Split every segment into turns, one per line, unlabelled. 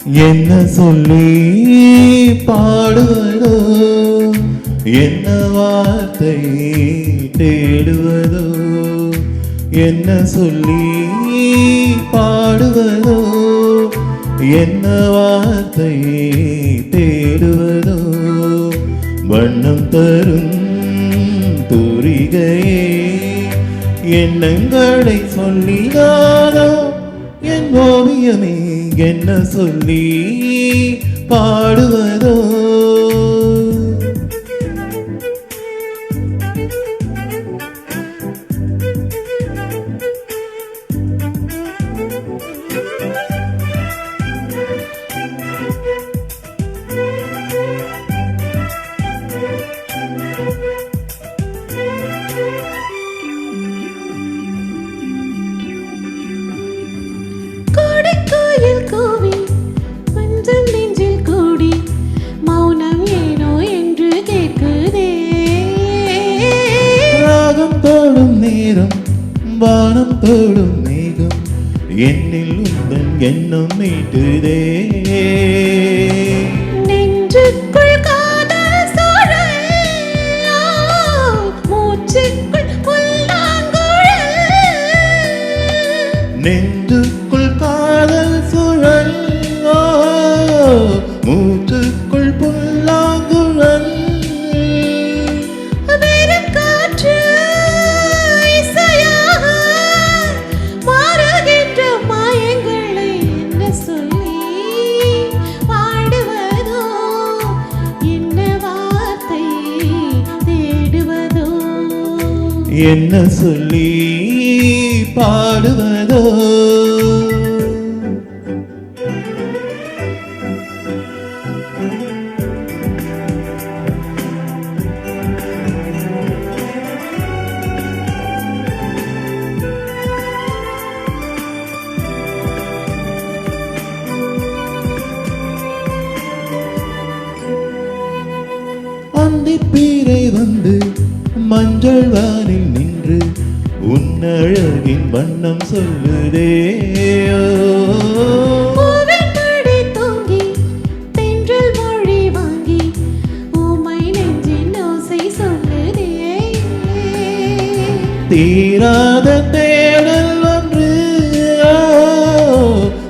என்ன சொல்லி பாடுவதோ, என்ன வார்த்தை தேடுவதோ, என்ன சொல்லி பாடுவதோ, என்ன வார்த்தை தேடுவதோ, வண்ணம் தரும் தூரிகையே எண்ணங்களை சொல்லிடாதோ என் ஓவியமே, என்ன சொல்லி பாடுவதோ. வானம் தோடும் மேகம் என்னில் உந்தன் எண்ணம் மீட்டுதே.
நெஞ்சுக்குள் காதல் சூழல், மூச்சுக்குள் புல்லாங்குழல்.
நெஞ்சுக்குள் காதல் சூழல், மூச்சுக்குள் புல்லாங்குழல். என்ன சொல்லி பாடுவதோ. அந்திப்பீரை வந்து மஞ்சள் வானில் நின்று உன்னழகின் வண்ணம் சொல்லுதே.
தூங்கி தென்றல் மொழி வாங்கி உமை நெஞ்சின் ஓசை சொல்லுதே.
தீராத தேடல் ஒன்று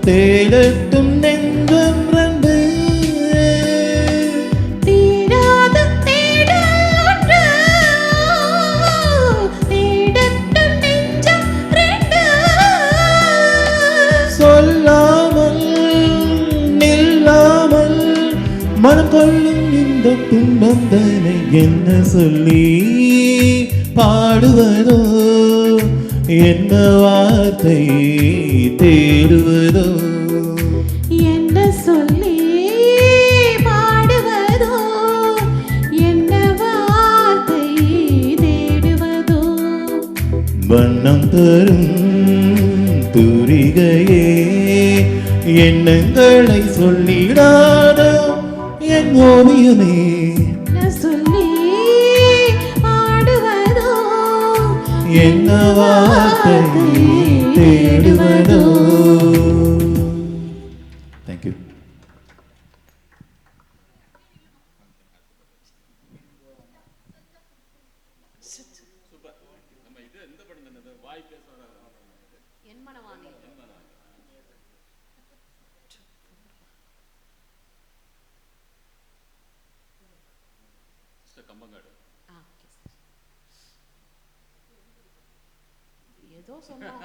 தேடட்டும் நெஞ்சம் ரெண்டு. சொல்லாமல் நில்லாமல் மனம் கொள்ளும் இந்த துன்பந்தனை என்ன சொல்லி பாடுவதோ, என்ன வார்த்தை தேடுவதோ.
என்ன சொல்லி பாடுவதோ, என்ன வார்த்தை தேடுவதோ.
வண்ணம் தரும் தூரிகையே எண்ணங்களை சொல்லிடாதோ என் ஓவியமே,
சொல்லி பாடுவதோ,
என்ன வார்த்தை தேடுவதோ. தேங்க்யூ.
ஏதோ சொன்னோம்.